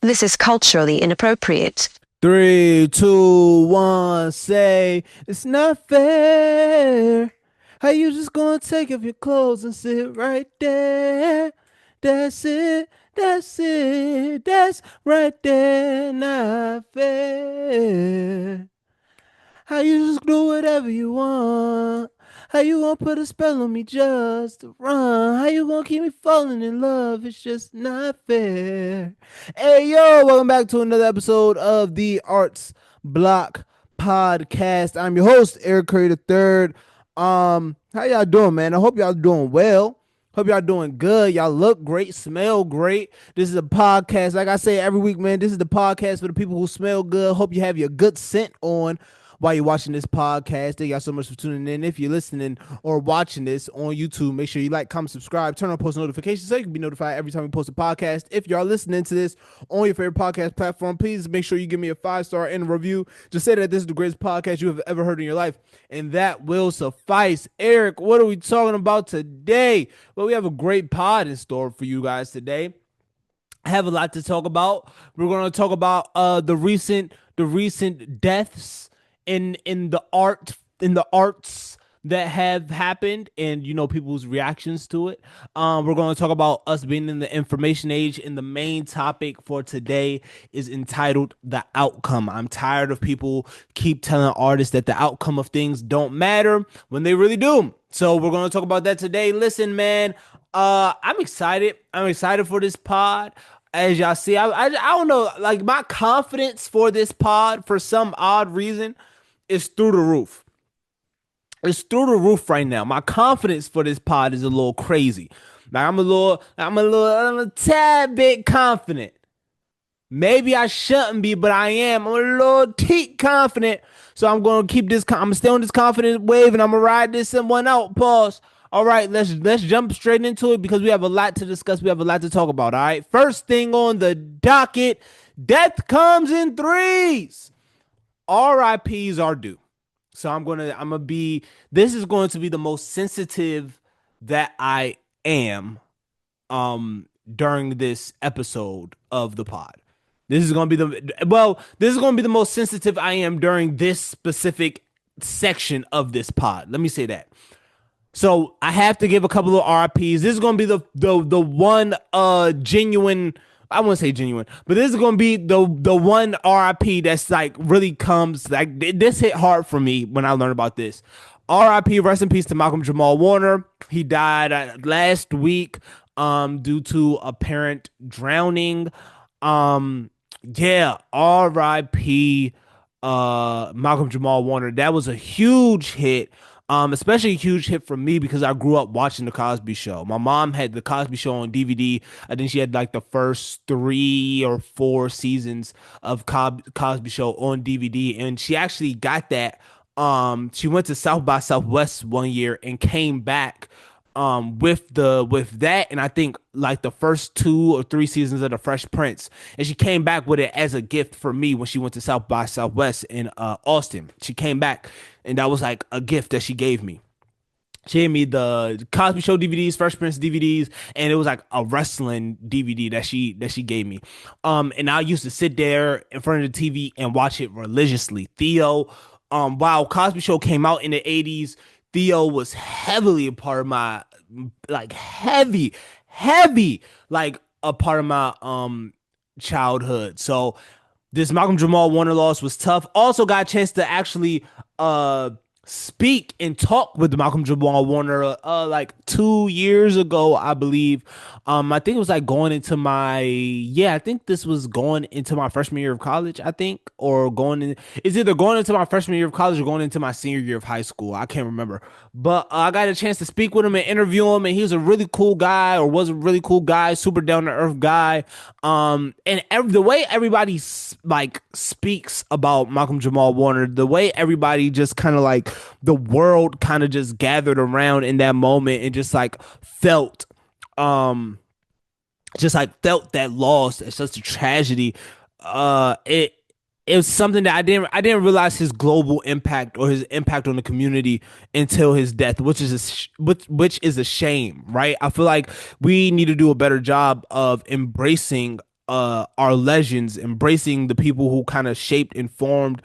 This is culturally inappropriate. 3, 2, 1, say it's not fair. How you just gonna take off your clothes and sit right there? That's it, that's it, that's right there, not fair. How you just do whatever you want? How you gonna put a spell on me just to run? How you gonna keep me falling in love? It's just not fair. Hey yo, welcome back to another episode of the Arts Block Podcast. I'm your host, Eric Curry the Third. How y'all doing, man? I hope y'all doing well. Hope y'all doing good. Y'all look great, smell great. This is a podcast. Like I say every week, man, this is the podcast for the people who smell good. Hope you have your good scent on while you're watching this podcast. Thank y'all so much for tuning in. If you're listening or watching this on YouTube, make sure you like, comment, subscribe, turn on post notifications so you can be notified every time we post a podcast. If y'all listening to this on your favorite podcast platform, please make sure you give me a 5-star and a review. Just say that this is the greatest podcast you have ever heard in your life, and that will suffice. Eric, what are we talking about today? Well, we have a great pod in store for you guys today. I have a lot to talk about. We're going to talk about the recent deaths in the arts that have happened, and people's reactions to it. We're going to talk about us being in the information age, and the main topic for today is entitled "The Outcome." I'm tired of people keep telling artists that the outcome of things don't matter when they really do. So we're going to talk about that today. Listen, man, I'm excited. I'm excited for this pod. As y'all see, I don't know, like my confidence for this pod for some odd reason is through the roof. It's through the roof right now. My confidence for this pod is a little crazy. Like I'm a tad bit confident. Maybe I shouldn't be, but I am. I'm a little teak confident. So I'm gonna keep this. I'm gonna stay on this confident wave, and I'm gonna ride this one out. Pause. All right, let's jump straight into it because we have a lot to discuss. We have a lot to talk about. All right, first thing on the docket: death comes in threes. RIPs are due. So I'm gonna be. This is going to be the most sensitive that I am during this episode of the pod. This is going to be this is going to be the most sensitive I am during this specific section of this pod. Let me say that. So I have to give a couple of RIPs. This is going to be the one genuine. I won't say genuine, but this is going to be the one RIP that's like really comes like this hit hard for me when I learned about this. RIP, rest in peace to Malcolm Jamal Warner. He died last week due to apparent drowning. Yeah, RIP Malcolm Jamal Warner. That was a huge hit. Especially a huge hit for me because I grew up watching the Cosby Show. My mom had the Cosby Show on DVD. I think she had like the first 3 or 4 seasons of Cosby Show on DVD, and she actually got that. She went to South by Southwest one year and came back with that, and I think like the first 2 or 3 seasons of the Fresh Prince, and she came back with it as a gift for me when she went to South by Southwest in Austin. She came back, and that was like a gift that she gave me. She gave me the Cosby Show DVDs, Fresh Prince DVDs, and it was like a wrestling DVD that she gave me. And I used to sit there in front of the TV and watch it religiously. While Cosby Show came out in the '80s, Theo was heavily a part of my like heavy like a part of my childhood. So this Malcolm Jamal Warner loss was tough. Also got a chance to actually speak and talk with Malcolm Jamal Warner like 2 years ago, I believe. I think it was like going into my yeah, I think this was going into my freshman year of college, I think, or going in it's either going into my freshman year of college or going into my senior year of high school. I can't remember. But I got a chance to speak with him and interview him, and he was a really cool guy, or was a really cool guy, super down to earth guy. And the way everybody like speaks about Malcolm Jamal Warner, the way everybody just kind of like the world kind of just gathered around in that moment and just like um felt that loss. It's such a tragedy. It was something that I didn't realize his global impact or his impact on the community until his death, which is a shame, right? I feel like we need to do a better job of embracing our legends, embracing the people who kind of shaped and formed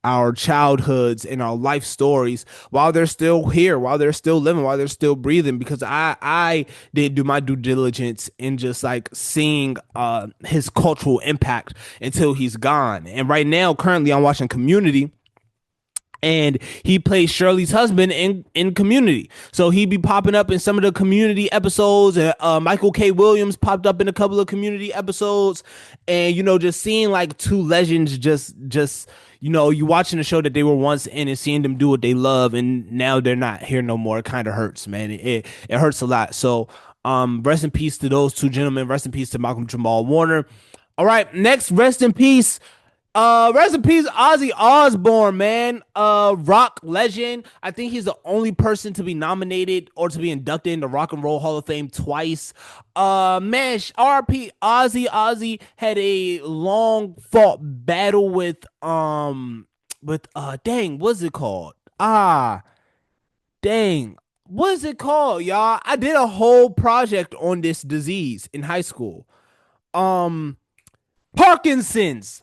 our childhoods and our life stories while they're still here, while they're still living, while they're still breathing. Because I did do my due diligence in just like seeing his cultural impact until he's gone. And right now, currently, I'm watching Community, and he plays Shirley's husband in Community. So he'd be popping up in some of the Community episodes, and Michael K. Williams popped up in a couple of Community episodes, and just seeing like two legends, just you watching the show that they were once in and seeing them do what they love, and now they're not here no more. It kind of hurts, man. It hurts a lot. So rest in peace to those two gentlemen. Rest in peace to Malcolm Jamal Warner. All right, next, rest in peace, Ozzy Osbourne, man. Rock legend. I think he's the only person to be nominated or to be inducted in the Rock and Roll Hall of Fame twice. Man, RP Ozzy. Ozzy had a long fought battle dang, what's it called? Dang. What is it called, y'all? I did a whole project on this disease in high school. Um Parkinson's.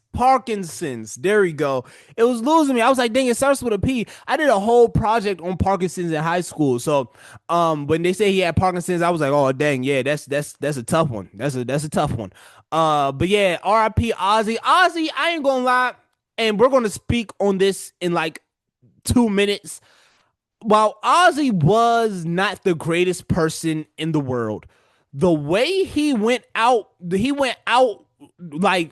There we go. It was losing me. I was like, dang, it starts with a P. I did a whole project on Parkinson's in high school. So, when they say he had Parkinson's, I was like, oh, dang, yeah, that's a tough one. That's a tough one. But yeah, R.I.P. Ozzy. Ozzy, I ain't gonna lie, and we're gonna speak on this in like 2 minutes. While Ozzy was not the greatest person in the world, the way he went out like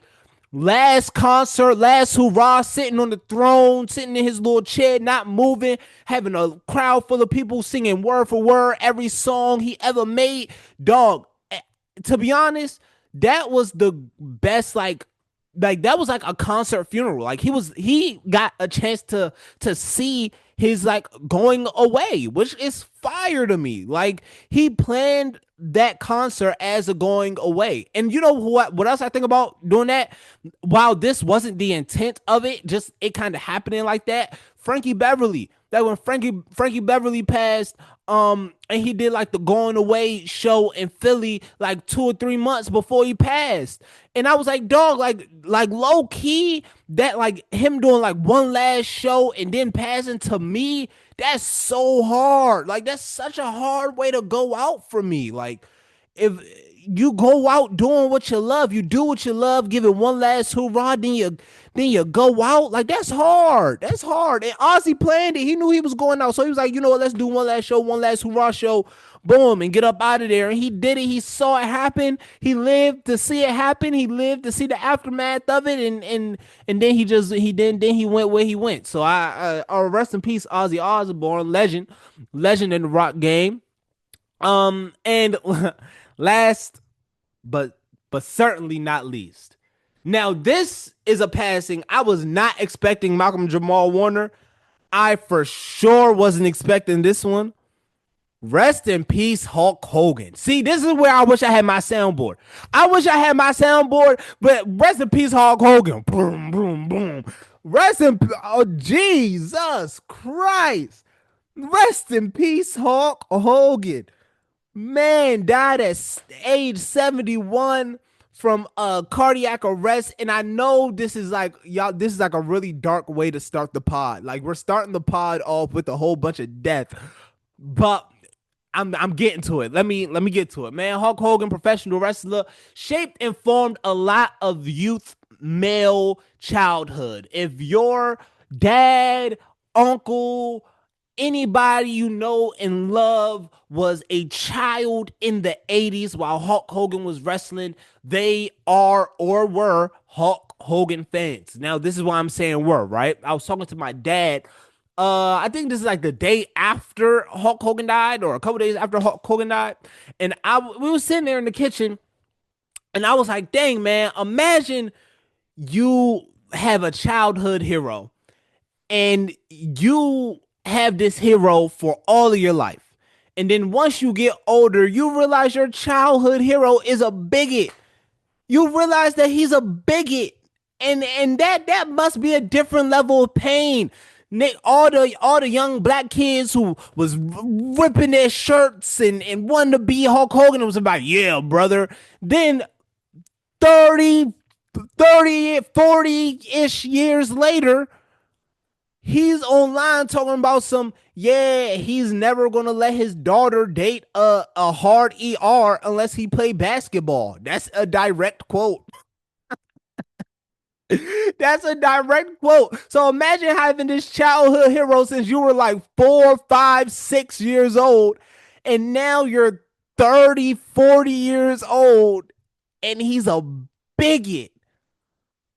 last concert, last hurrah, sitting on the throne, sitting in his little chair, not moving, having a crowd full of people singing word for word every song he ever made. Dog, to be honest, that was the best, like that was like a concert funeral. Like he got a chance to see his like going away, which is fire to me. Like he planned that concert as a going away. And you know what else I think about doing that? While this wasn't the intent of it, just it kind of happening like that. Frankie Beverly. That when Frankie Beverly passed, and he did like the going away show in Philly like 2 or 3 months before he passed. And I was like, dog, like low key, that like him doing like one last show and then passing to me, that's so hard. Like that's such a hard way to go out for me. Like if you go out doing what you love, you do what you love, give it one last hurrah, then you go out. Like that's hard. That's hard. And Ozzy planned it. He knew he was going out. So he was like, you know what, let's do one last show, one last hurrah show. Boom, and get up out of there. And he did it. He saw it happen. He lived to see it happen. He lived to see the aftermath of it. And then he went where he went. So rest in peace, Ozzy Osbourne, legend in the rock game. And last but certainly not least. Now, this is a passing. I was not expecting Malcolm Jamal Warner. I for sure wasn't expecting this one. Rest in peace, Hulk Hogan. See, this is where I wish I had my soundboard. But rest in peace, Hulk Hogan. Boom, boom, boom. Oh, Jesus Christ. Rest in peace, Hulk Hogan. Man died at age 71 from cardiac arrest. And I know this is like a really dark way to start the pod. Like we're starting the pod off with a whole bunch of death. But I'm getting to it. Let me get to it. Man, Hulk Hogan, professional wrestler, shaped and formed a lot of youth male childhood. If your dad, uncle, anybody you know and love was a child in the 80s while Hulk Hogan was wrestling, they are or were Hulk Hogan fans. Now, this is why I'm saying were, right? I was talking to my dad. I think this is like the day after Hulk Hogan died, or a couple days after Hulk Hogan died. And we were sitting there in the kitchen, and I was like, dang, man, imagine you have a childhood hero and you have this hero for all of your life. And then once you get older, you realize your childhood hero is a bigot. You realize that he's a bigot. And that must be a different level of pain. Nick, all the young black kids who was ripping their shirts and wanted to be Hulk Hogan, it was about, yeah, brother. Then 30, 30, 40-ish years later, he's online talking about some, yeah, he's never gonna let his daughter date a hard ER unless he play basketball. That's a direct quote. That's a direct quote. So imagine having this childhood hero since you were like 4, 5, 6 years old, and now you're 30, 40 years old, and he's a bigot.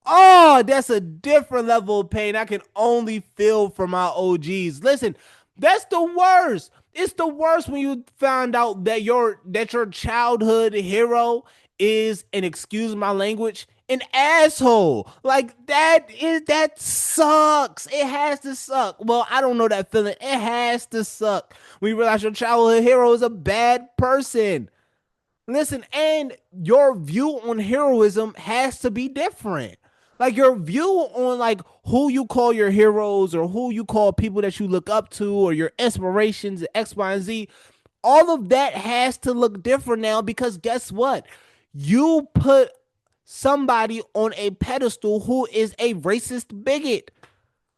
Oh, that's a different level of pain. I can only feel for my OGs. Listen, that's the worst. It's the worst when you find out that your childhood hero is, and excuse my language, an asshole. Like that sucks. It has to suck. Well, I don't know that feeling. It has to suck when you realize your childhood hero is a bad person. Listen, and your view on heroism has to be different. Like your view on like who you call your heroes or who you call people that you look up to or your inspirations, X, Y, and Z, all of that has to look different now because guess what? You put somebody on a pedestal who is a racist bigot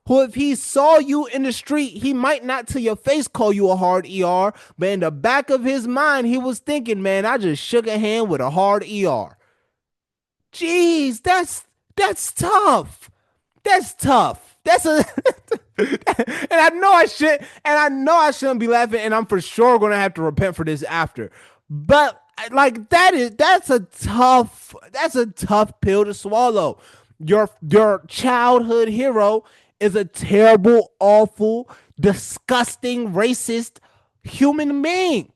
who, if he saw you in the street, he might not to your face call you a hard ER, but in the back of his mind, he was thinking, man, I just shook a hand with a hard ER. Jeez, that's tough. That's tough. That's a and I know I shouldn't be laughing, and I'm for sure gonna have to repent for this after. But like that's a tough pill to swallow. Your childhood hero is a terrible, awful, disgusting, racist human being.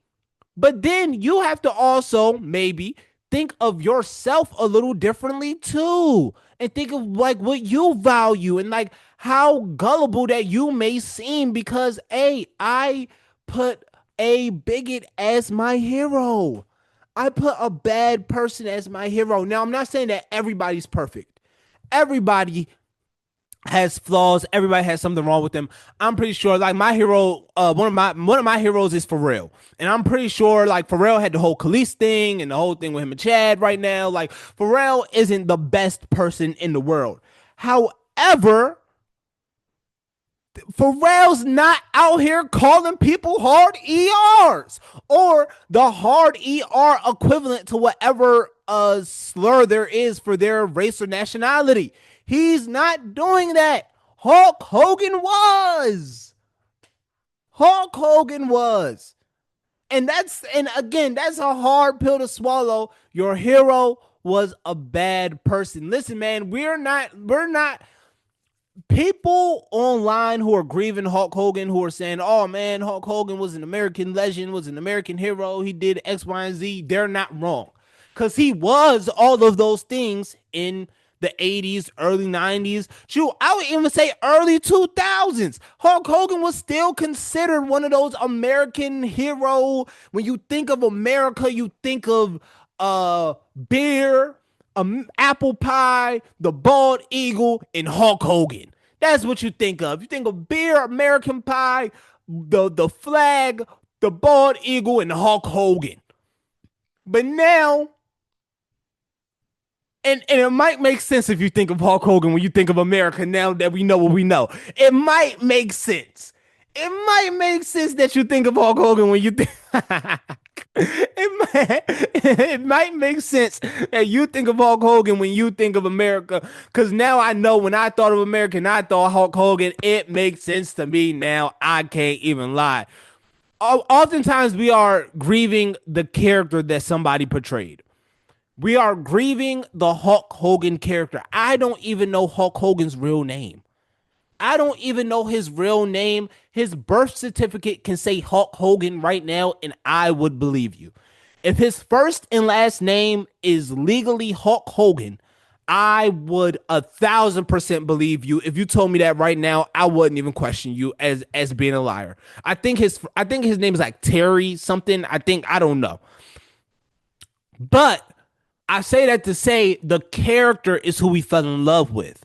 But then you have to also maybe think of yourself a little differently too. And think of like what you value and like how gullible that you may seem because I put a bigot as my hero. I put a bad person as my hero. Now I'm not saying that everybody's perfect. Everybody has flaws. Everybody has something wrong with them. I'm pretty sure, like my hero, one of my heroes is Pharrell, and I'm pretty sure, like Pharrell had the whole Khalees thing and the whole thing with him and Chad right now. Like Pharrell isn't the best person in the world. However, Pharrell's not out here calling people hard ERs or the hard ER equivalent to whatever slur there is for their race or nationality. He's not doing that. Hulk Hogan was. Hulk Hogan was. And again, that's a hard pill to swallow. Your hero was a bad person. Listen, man, we're not people online who are grieving Hulk Hogan, who are saying, "Oh man, Hulk Hogan was an American legend, was an American hero. He did X, Y, and Z." They're not wrong, because he was all of those things in the 80s, early 90s. Shoot, I would even say early 2000s. Hulk Hogan was still considered one of those American hero. When you think of America, you think of beer, apple pie, the bald eagle, and Hulk Hogan. That's what you think of. You think of beer, American pie, the flag, the bald eagle, and Hulk Hogan. But now, and it might make sense if you think of Hulk Hogan when you think of America now that we know what we know. It might make sense. It might make sense that you think of Hulk Hogan when you think it might make sense that you think of Hulk Hogan when you think of America. Because now I know when I thought of America and I thought Hulk Hogan, it makes sense to me now. I can't even lie. Oftentimes we are grieving the character that somebody portrayed. We are grieving the Hulk Hogan character. I don't even know Hulk Hogan's real name. I don't even know his real name. His birth certificate can say Hulk Hogan right now, and I would believe you. If his first and last name is legally Hulk Hogan, I would 1,000% believe you. If you told me that right now, I wouldn't even question you as being a liar. I think his name is like Terry something. I don't know. But I say that to say the character is who we fell in love with.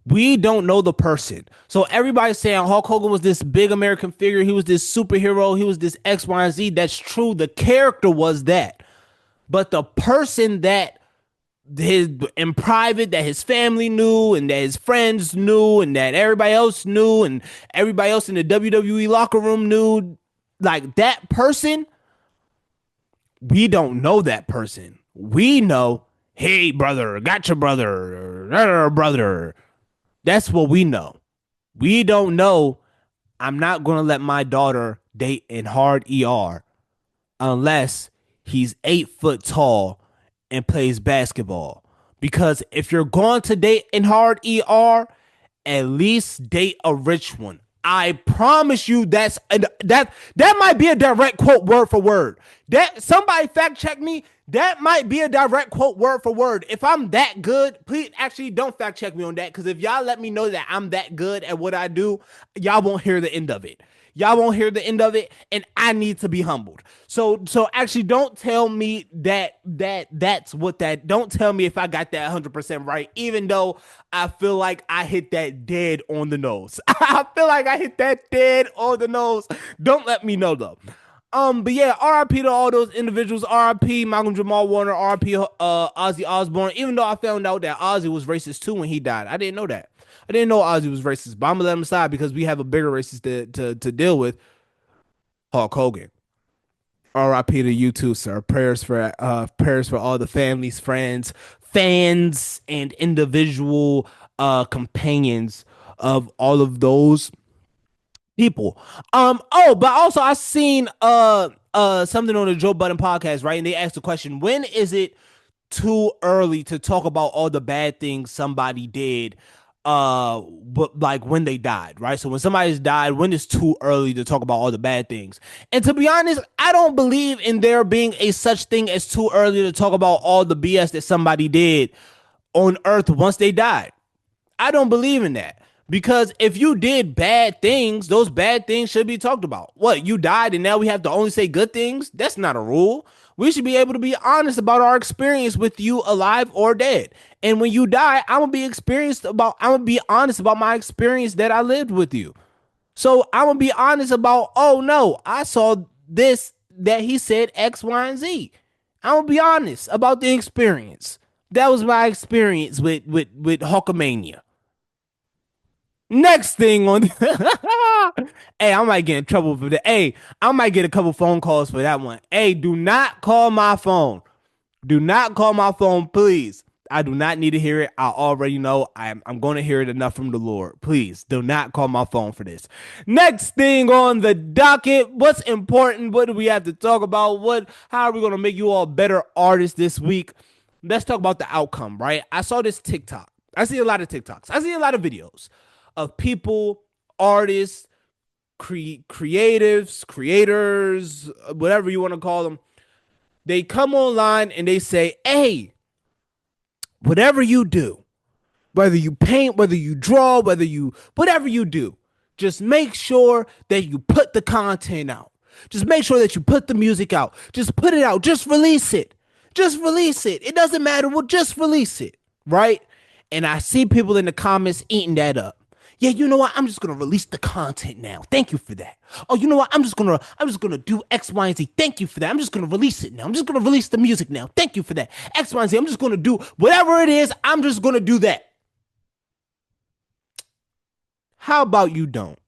We don't know the person. So everybody's saying Hulk Hogan was this big American figure. He was this superhero. He was this X, Y, and Z. That's true. The character was that. But the person that his in private, that his family knew and that his friends knew and that everybody else knew and everybody else in the WWE locker room knew, like that person, we don't know that person. We know, hey brother, got your brother, brother. That's what we know. We don't know, I'm not gonna let my daughter date in hard ER unless he's 8 foot tall and plays basketball. Because if you're going to date in hard ER, at least date a rich one. I promise you that might be a direct quote word for word. That somebody fact check me. That might be a direct quote word for word. If I'm that good, please actually don't fact check me on that, because if y'all let me know that I'm that good at what I do, y'all won't hear the end of it. Y'all won't hear the end of it, and I need to be humbled. So actually, don't tell me that's what that. Don't tell me if I got that 100% right, even though I feel like I hit that dead on the nose. I feel like I hit that dead on the nose. Don't let me know though. But yeah, RIP to all those individuals. RIP Malcolm Jamal Warner. RIP Ozzy Osbourne. Even though I found out that Ozzy was racist too when he died, I didn't know that. I didn't know Ozzy was racist, but I'm gonna let him aside because we have a bigger racist to deal with. Hulk Hogan. R.I.P. to you too, sir. Prayers for all the families, friends, fans, and individual companions of all of those people. But also I seen something on the Joe Budden podcast, right? And they asked the question, when is it too early to talk about all the bad things somebody did, but like when they died, right? So when somebody's died, when it's too early to talk about all the bad things? And to be honest, I don't believe in there being a such thing as too early to talk about all the BS that somebody did on earth once they died. I don't believe in that. Because if you did bad things, those bad things should be talked about. What, you died and now we have to only say good things? That's not a rule. We should be able to be honest about our experience with you alive or dead. And when you die, I'm gonna be honest about my experience that I lived with you. So I'm gonna be honest about, oh no, I saw this that he said X, Y, and Z. I'm gonna be honest about the experience. That was my experience with Hulkamania. Next thing on hey, I might get in trouble for that. Hey, I might get a couple phone calls for that one. Hey, do not call my phone. Do not call my phone, please. I do not need to hear it. I already know I'm going to hear it enough from the Lord. Please do not call my phone for this. Next thing on the docket, what's important? What do we have to talk about? How are we going to make you all better artists this week? Let's talk about the outcome, right? I saw this TikTok. I see a lot of TikToks. I see a lot of videos of people, artists, creatives, creators, whatever you want to call them. They come online and they say, hey, whatever you do, whether you paint, whether you draw, whatever you do, just make sure that you put the content out. Just make sure that you put the music out. Just put it out. Just release it. Just release it. It doesn't matter. Well, just release it. Right? And I see people in the comments eating that up. Yeah, you know what? I'm just gonna release the content now. Thank you for that. Oh, you know what? I'm just gonna do X, Y, and Z. Thank you for that. I'm just gonna release it now. I'm just gonna release the music now. Thank you for that. X, Y, and Z. I'm just gonna do whatever it is. I'm just gonna do that. How about you don't?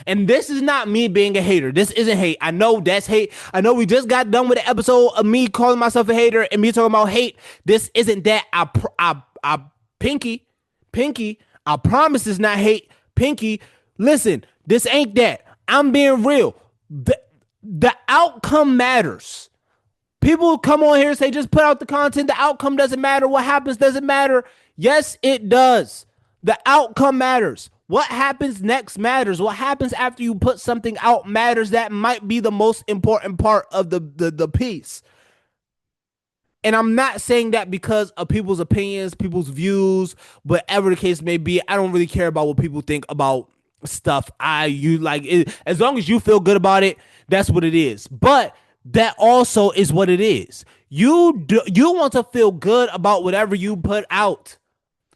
And this is not me being a hater. This isn't hate. I know that's hate. I know we just got done with the episode of me calling myself a hater and me talking about hate. This isn't that. Pinky. I promise it's not hate. Pinky, listen, this ain't that. I'm being real. The outcome matters. People come on here and say, just put out the content. The outcome doesn't matter. What happens doesn't matter. Yes, it does. The outcome matters. What happens next matters. What happens after you put something out matters. That might be the most important part of the piece. And I'm not saying that because of people's opinions, people's views, whatever the case may be. I don't really care about what people think about stuff. As long as you feel good about it, that's what it is. But that also is what it is. You want to feel good about whatever you put out.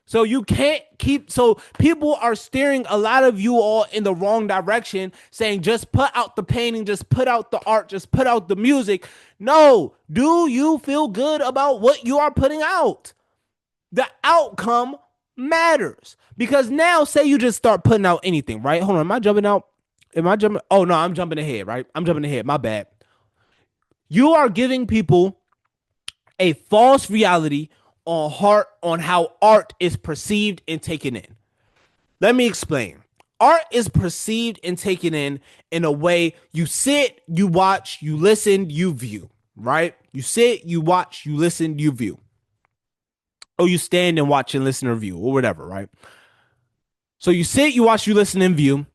So you can't so people are steering a lot of you all in the wrong direction, saying just put out the painting, just put out the art, just put out the music. No, do you feel good about what you are putting out? The outcome matters. Because now, say you just start putting out anything, right? Hold on, am I jumping out? Am I jumping? Oh no, I'm jumping ahead, right? I'm jumping ahead. My bad. You are giving people a false reality on how art is perceived and taken in. Let me explain. Art is perceived and taken in a way you sit, you watch, you listen, you view, right? You sit, you watch, you listen, you view. Or you stand and watch and listen or view or whatever, right? So you sit, you watch, you listen, and view.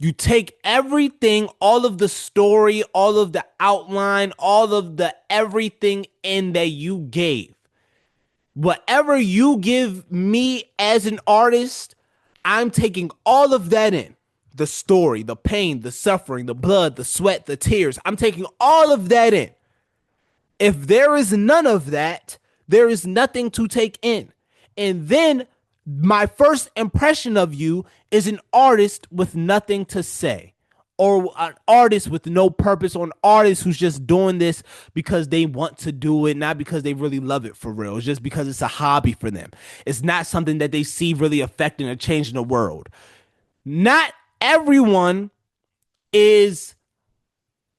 You take everything, all of the story, all of the outline, all of the everything in that you gave. Whatever you give me as an artist, I'm taking all of that in. The story, the pain, the suffering, the blood, the sweat, the tears. I'm taking all of that in. If there is none of that, there is nothing to take in. And then my first impression of you is an artist with nothing to say, or an artist with no purpose, or an artist who's just doing this because they want to do it, not because they really love it for real. It's just because it's a hobby for them. It's not something that they see really affecting or changing the world. Not everyone is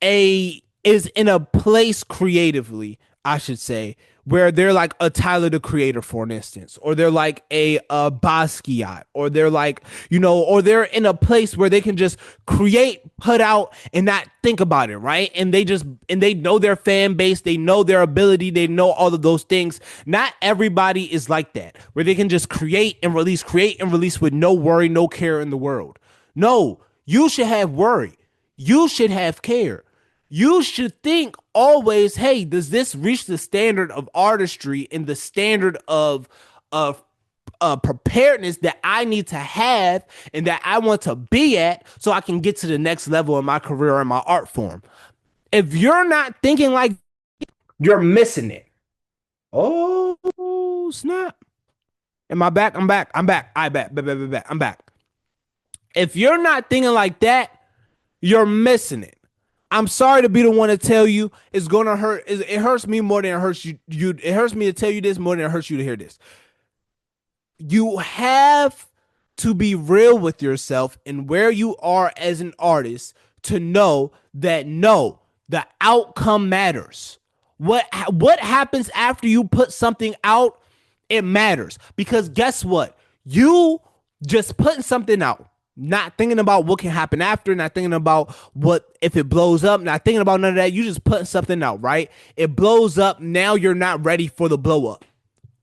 is in a place creatively, I should say, where they're like a Tyler the Creator, for an instance, or they're like a Basquiat, or they're like, or they're in a place where they can just create, put out, and not think about it, right? And they know their fan base, they know their ability, they know all of those things. Not everybody is like that, where they can just create and release with no worry, no care in the world. No, you should have worry. You should have care. You should think always, hey, does this reach the standard of artistry and the standard of preparedness that I need to have and that I want to be at so I can get to the next level in my career or in my art form? If you're not thinking like, you're missing it. Oh, snap. Am I back? I'm back. I'm back. Back. I'm back. If you're not thinking like that, you're missing it. I'm sorry to be the one to tell you it's gonna hurt. It hurts me more than it hurts you. It hurts me to tell you this more than it hurts you to hear this. You have to be real with yourself and where you are as an artist to know that no, the outcome matters. What happens after you put something out, it matters. Because guess what? You just putting something out, not thinking about what can happen after, not thinking about what if it blows up, not thinking about none of that. You just putting something out, right? It blows up. Now you're not ready for the blow up.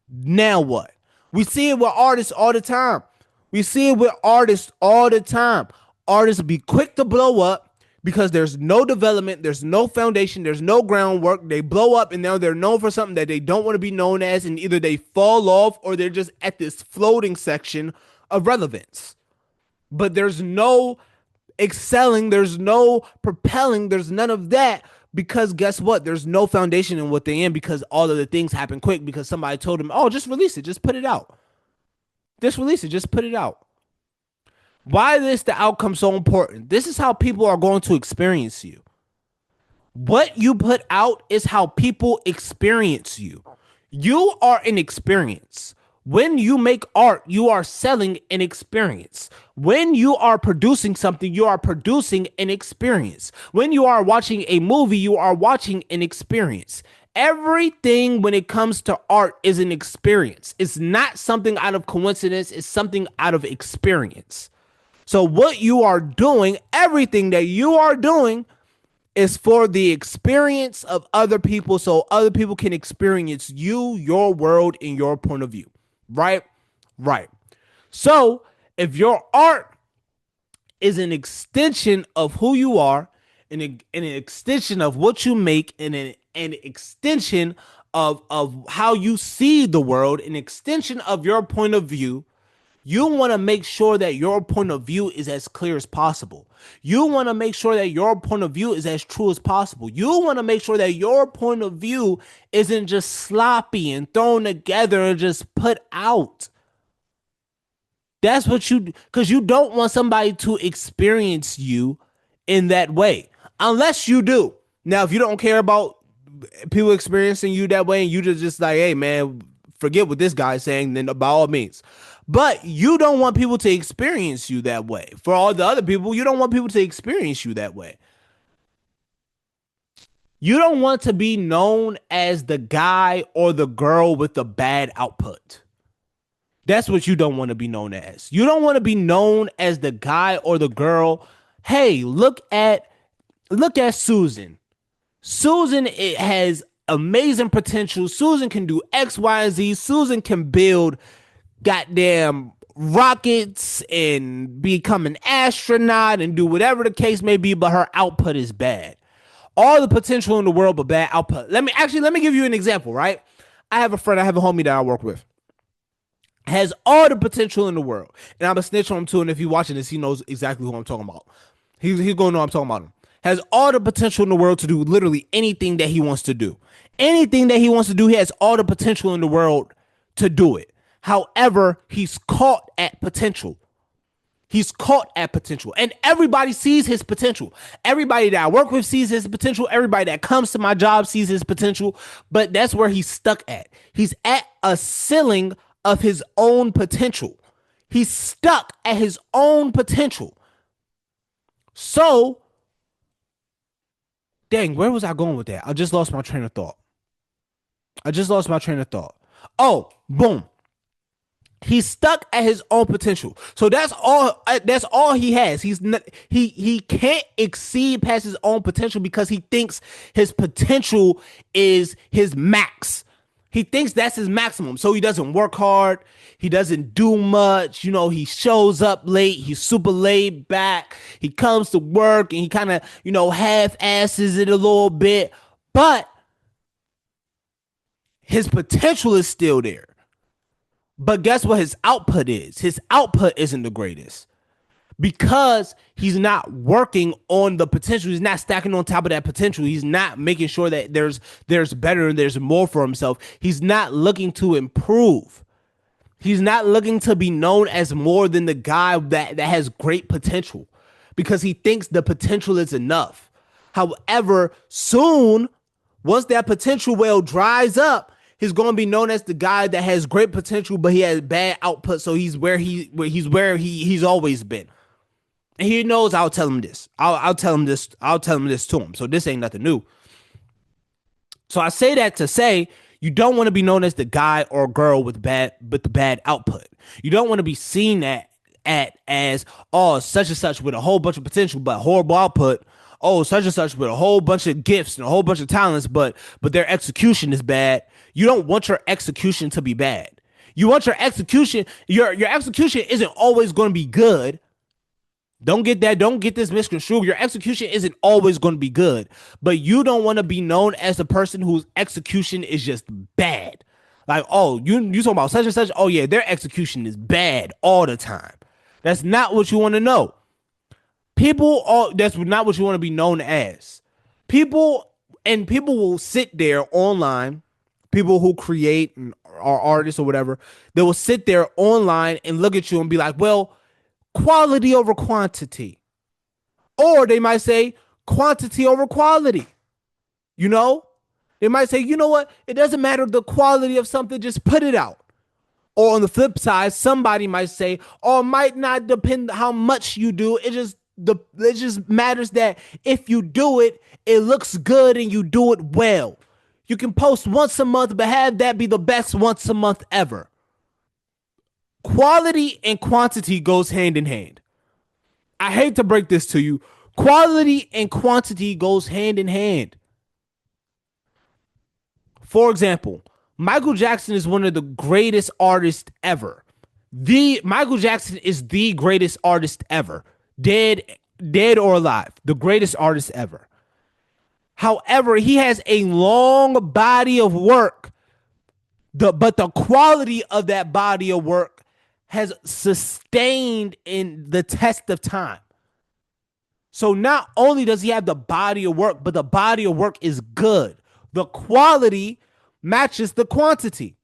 Now what? We see it with artists all the time. Artists be quick to blow up because there's no development, there's no foundation, there's no groundwork. They blow up and now they're known for something that they don't want to be known as, and either they fall off or they're just at this floating section of relevance. But there's no excelling, there's no propelling, there's none of that, because guess what? There's no foundation in what they're in, because all of the things happen quick because somebody told them, oh, just release it, just put it out. Just release it, just put it out. Why is the outcome so important? This is how people are going to experience you. What you put out is how people experience you. You are an experience. When you make art, you are selling an experience. When you are producing something, you are producing an experience. When you are watching a movie, you are watching an experience. Everything when it comes to art is an experience. It's not something out of coincidence, it's something out of experience. So what you are doing, everything that you are doing, is for the experience of other people, so other people can experience you, your world, and your point of view. Right? Right. So if your art is an extension of who you are, and an extension of what you make, and an extension of how you see the world, an extension of your point of view, you want to make sure that your point of view is as clear as possible. You want to make sure that your point of view is as true as possible. You want to make sure that your point of view isn't just sloppy and thrown together and just put out. That's what because you don't want somebody to experience you in that way, unless you do. Now, if you don't care about people experiencing you that way and you just like, hey, man, forget what this guy's saying, then by all means. But you don't want people to experience you that way. For all the other people, you don't want people to experience you that way. You don't want to be known as the guy or the girl with the bad output. That's what you don't want to be known as. You don't want to be known as the guy or the girl. Hey, look at Susan. Susan, it has amazing potential. Susan can do X, Y, and Z. Susan can build goddamn rockets and become an astronaut and do whatever the case may be, but her output is bad. All the potential in the world, but bad output. Let me give you an example, right? I have a homie that I work with. Has all the potential in the world. And I'm a snitch on him too. And if he's watching this, he knows exactly who I'm talking about. He's going to know I'm talking about him. Has all the potential in the world to do literally anything that he wants to do. Anything that he wants to do, he has all the potential in the world to do it. However, he's caught at potential. He's caught at potential. And everybody sees his potential. Everybody that I work with sees his potential. Everybody that comes to my job sees his potential. But that's where he's stuck at. He's at a ceiling of his own potential. He's stuck at his own potential. So, dang, where was I going with that? I just lost my train of thought. Oh, boom. He's stuck at his own potential. So that's all he has. He can't exceed past his own potential because he thinks his potential is his max. He thinks that's his maximum. So he doesn't work hard. He doesn't do much. He shows up late. He's super laid back. He comes to work and he kind of, half-asses it a little bit. But his potential is still there. But guess what his output is? His output isn't the greatest because he's not working on the potential. He's not stacking on top of that potential. He's not making sure that there's better and there's more for himself. He's not looking to improve. He's not looking to be known as more than the guy that has great potential because he thinks the potential is enough. However, soon, once that potential well dries up, he's going to be known as the guy that has great potential, but he has bad output. So he's where he's always been. And he knows I'll tell him this. I'll tell him this. I'll tell him this to him. So this ain't nothing new. So I say that to say you don't want to be known as the guy or girl with the bad output. You don't want to be seen as such and such with a whole bunch of potential but horrible output. Oh, such and such with a whole bunch of gifts and a whole bunch of talents, but their execution is bad. You don't want your execution to be bad. You want your execution. Your execution isn't always going to be good. Don't get this misconstrued. Your execution isn't always going to be good, but you don't want to be known as the person whose execution is just bad. Like, oh, you talking about such and such. Oh yeah, their execution is bad all the time. That's not what you want to know. That's not what you want to be known as. People will sit there online. People who create and are artists or whatever, they will sit there online and look at you and be like, well, quality over quantity. Or they might say quantity over quality. They might say, you know what? It doesn't matter the quality of something, just put it out. Or on the flip side, somebody might say, oh, it might not depend how much you do. It just matters that if you do it, it looks good and you do it well. You can post once a month, but have that be the best once a month ever. Quality and quantity goes hand in hand. I hate to break this to you. Quality and quantity goes hand in hand. For example, Michael Jackson is one of the greatest artists ever. Michael Jackson is the greatest artist ever. Dead or alive. The greatest artist ever. However, he has a long body of work, but the quality of that body of work has sustained in the test of time. So not only does he have the body of work, but the body of work is good. The quality matches the quantity,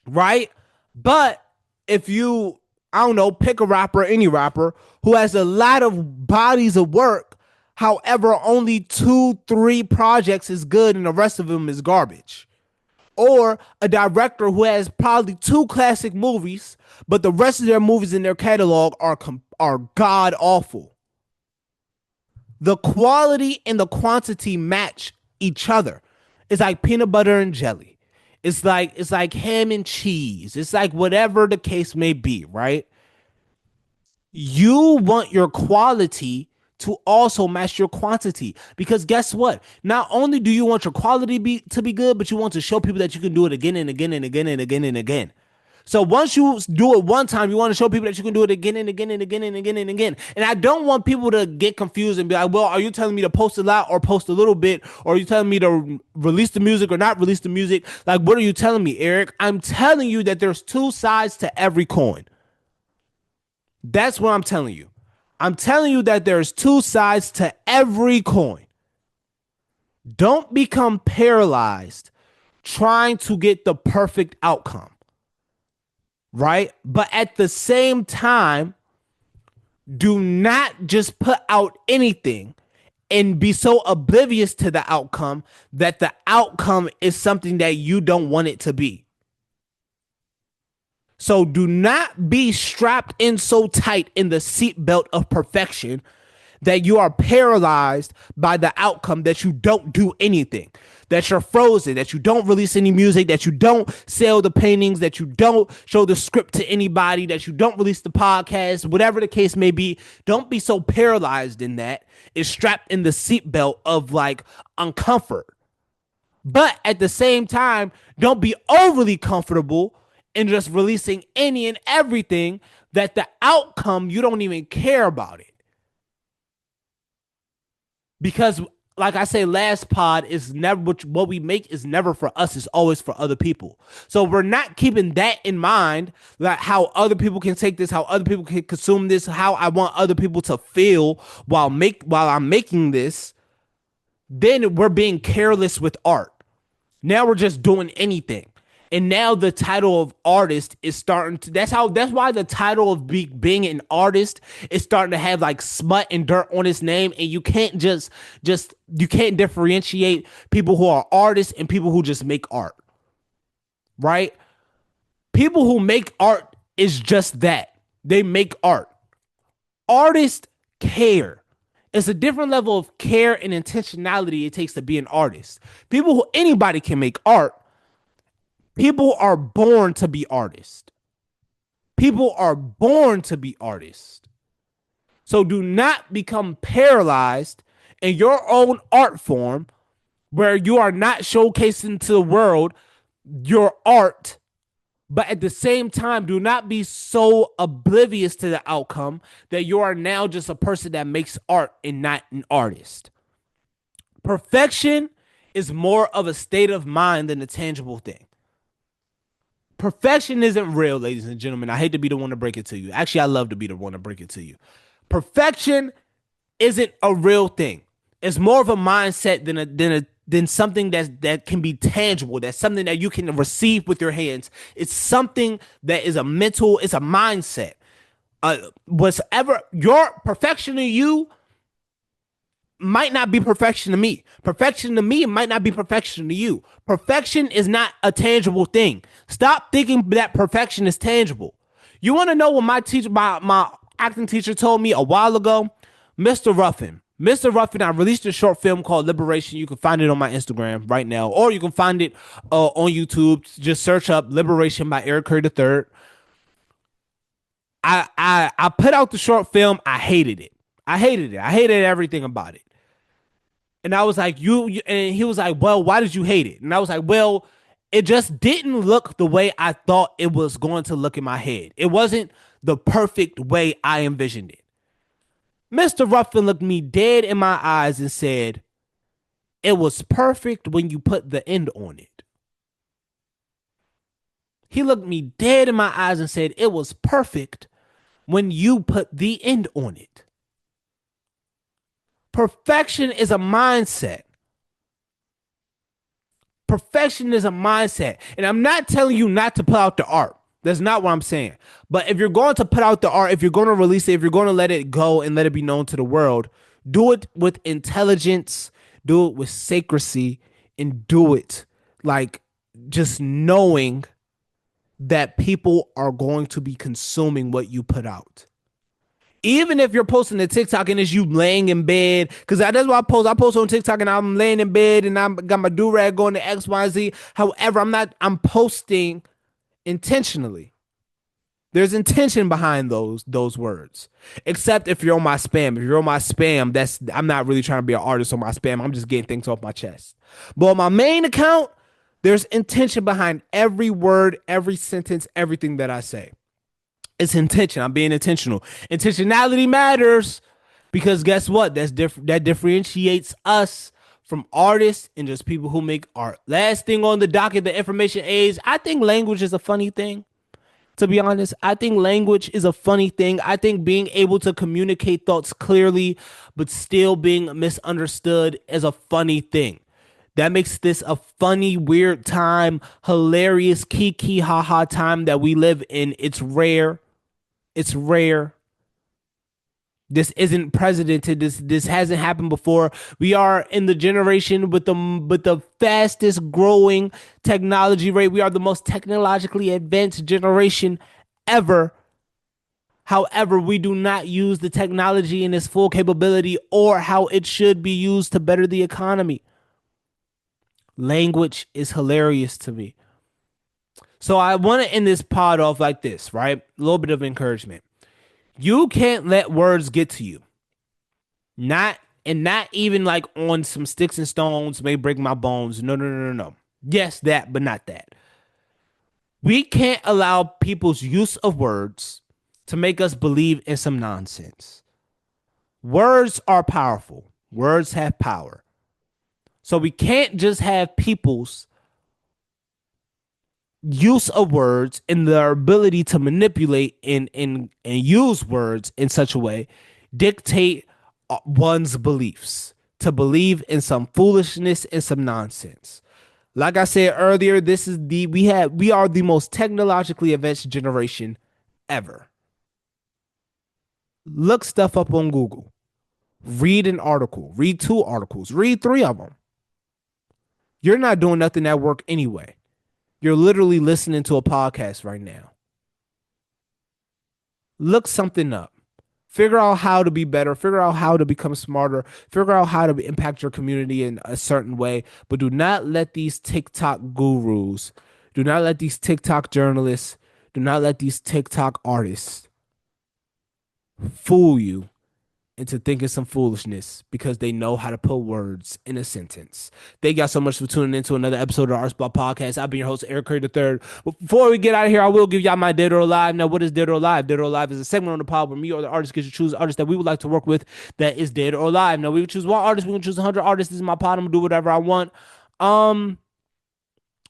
right? But if you, pick a rapper, any rapper, who has a lot of bodies of work, however, only 2-3 projects is good and the rest of them is garbage. or a director who has probably two classic movies, but the rest of their movies in their catalog are god awful. The quality and the quantity match each other. It's like peanut butter and jelly. It's like ham and cheese. It's like whatever the case may be, right? You want your quality to also match your quantity, because guess what? Not only do you want your quality to be good, but you want to show people that you can do it again and again and again and again and again. So once you do it one time, you want to show people that you can do it again and again and again and again and again. And I don't want people to get confused and be like, well, are you telling me to post a lot or post a little bit? Or are you telling me to release the music or not release the music? Like, what are you telling me, Eric? I'm telling you that there's two sides to every coin. That's what I'm telling you. I'm telling you that there's two sides to every coin. Don't become paralyzed trying to get the perfect outcome, right? But at the same time, do not just put out anything and be so oblivious to the outcome that the outcome is something that you don't want it to be. So do not be strapped in so tight in the seatbelt of perfection that you are paralyzed by the outcome, that you don't do anything, that you're frozen, that you don't release any music, that you don't sell the paintings, that you don't show the script to anybody, that you don't release the podcast, whatever the case may be. Don't be so paralyzed in that. It's strapped in the seatbelt of like uncomfort. But at the same time, don't be overly comfortable in just releasing any and everything that the outcome, you don't even care about it. Because like I say, last pod is never what we make is never for us, it's always for other people. So we're not keeping that in mind, like how other people can take this, how other people can consume this, how I want other people to feel while I'm making this. Then we're being careless with art. Now we're just doing anything. And now the title of artist is starting to, that's why the title of being an artist is starting to have like smut and dirt on its name. And you can't you can't differentiate people who are artists and people who just make art, right? People who make art is just that. They make art. Artists care. It's a different level of care and intentionality it takes to be an artist. Anybody can make art. People are born to be artists. People are born to be artists. So do not become paralyzed in your own art form where you are not showcasing to the world your art, but at the same time, do not be so oblivious to the outcome that you are now just a person that makes art and not an artist. Perfection is more of a state of mind than a tangible thing. Perfection isn't real, ladies and gentlemen. I hate to be the one to break it to you. Actually, I love to be the one to break it to you. Perfection isn't a real thing. It's more of a mindset than something that can be tangible. That's something that you can receive with your hands. It's something that is it's a mindset. Whatever your perfection to you might not be perfection to me. Perfection to me might not be perfection to you. Perfection is not a tangible thing. Stop thinking that perfection is tangible. You want to know what my acting teacher told me a while ago? Mr. Ruffin. Mr. Ruffin, I released a short film called Liberation. You can find it on my Instagram right now, or you can find it on YouTube. Just search up Liberation by Eric Curry III. I put out the short film. I hated it. I hated everything about it. And I was like, and he was like, well, why did you hate it? And I was like, well, it just didn't look the way I thought it was going to look in my head. It wasn't the perfect way I envisioned it. Mr. Ruffin looked me dead in my eyes and said, it was perfect when you put the end on it. He looked me dead in my eyes and said, it was perfect when you put the end on it. Perfection is a mindset. Perfection is a mindset. And I'm not telling you not to put out the art. That's not what I'm saying. But if you're going to put out the art, if you're going to release it, if you're going to let it go and let it be known to the world, do it with intelligence, do it with sacrecy, and do it like just knowing that people are going to be consuming what you put out. Even if you're posting a TikTok and it's you laying in bed, because that's what I post. I post on TikTok and I'm laying in bed and I'm got my do rag going to X, Y, Z. However, I'm posting intentionally. There's intention behind those words. Except if you're on my spam. If you're on my spam, that's I'm not really trying to be an artist on my spam. I'm just getting things off my chest. But on my main account, there's intention behind every word, every sentence, everything that I say. It's intention. I'm being intentional. Intentionality matters because guess what? That differentiates us from artists and just people who make art. Last thing on the docket, the information age. I think language is a funny thing. To be honest, I think language is a funny thing. I think being able to communicate thoughts clearly but still being misunderstood is a funny thing. That makes this a funny, weird time, hilarious, kiki, haha time that we live in. It's rare. It's rare. This isn't precedented. This hasn't happened before. We are in the generation with the fastest growing technology rate. We are the most technologically advanced generation ever. However, we do not use the technology in its full capability or how it should be used to better the economy. Language is hilarious to me. So I want to end this pod off like this, right? A little bit of encouragement. You can't let words get to you. Not even like on some sticks and stones may break my bones. No, no, no, no, no. Yes, that, but not that. We can't allow people's use of words to make us believe in some nonsense. Words are powerful. Words have power. So we can't just have people's use of words and their ability to manipulate and use words in such a way dictate one's beliefs to believe in some foolishness and some nonsense. Like I said earlier, this is the we are the most technologically advanced generation ever. Look stuff up on Google. Read an article. Read two articles. Read three of them. You're not doing nothing at work anyway. You're literally listening to a podcast right now. Look something up. Figure out how to be better. Figure out how to become smarter. Figure out how to impact your community in a certain way. But do not let these TikTok gurus, do not let these TikTok journalists, do not let these TikTok artists fool you into thinking some foolishness because they know how to put words in a sentence. Thank y'all so much for tuning into another episode of the Art Spot Podcast. I've been your host, Eric Curry III. But before we get out of here, I will give y'all my Dead or Alive. Now, what is Dead or Alive? Dead or Alive is a segment on the pod where me or the artist gets to choose artists that we would like to work with that is dead or alive. Now, we would choose one artist. We can choose 100 artists. This is my pod. I'm going to do whatever I want. I'm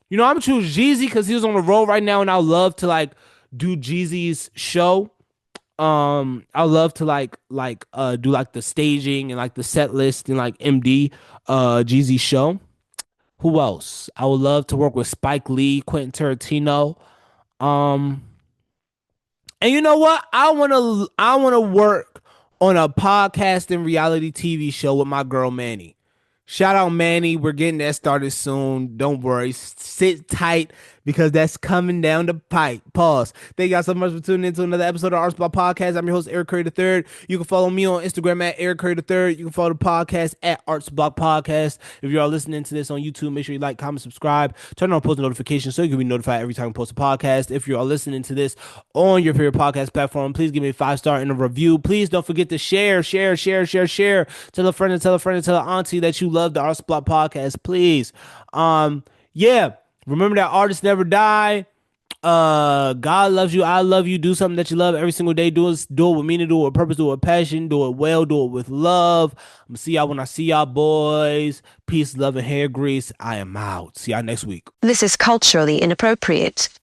going to choose Jeezy because he was on the road right now, and I love to, do Jeezy's show. I love to do like the staging and like the set list and like MD Jeezy show. Who else? I would love to work with Spike Lee, Quentin Tarantino. Um and you know what? I wanna work on a podcast and reality TV show with my girl Manny. Shout out Manny. We're getting that started soon. Don't worry. Sit tight because that's coming down the pipe. Pause. Thank y'all so much for tuning in to another episode of Arts Block Podcast. I'm your host, Eric Curry III. You can follow me on Instagram at Eric Curry III. You can follow the podcast at Arts Block Podcast. If you are listening to this on YouTube, make sure you like, comment, subscribe, turn on post notifications so you can be notified every time we post a podcast. If you are listening to this on your favorite podcast platform, please give me a 5-star and a review. Please don't forget to share. Tell a friend and tell a friend and tell an auntie that you love the Arts Block Podcast, please. Yeah. Remember that artists never die. God loves you. I love you. Do something that you love every single day. Do it with meaning, do it with purpose, do it with passion, do it well, do it with love. I'm gonna see y'all when I see y'all, boys. Peace, love, and hair grease. I am out. See y'all next week. This is culturally inappropriate.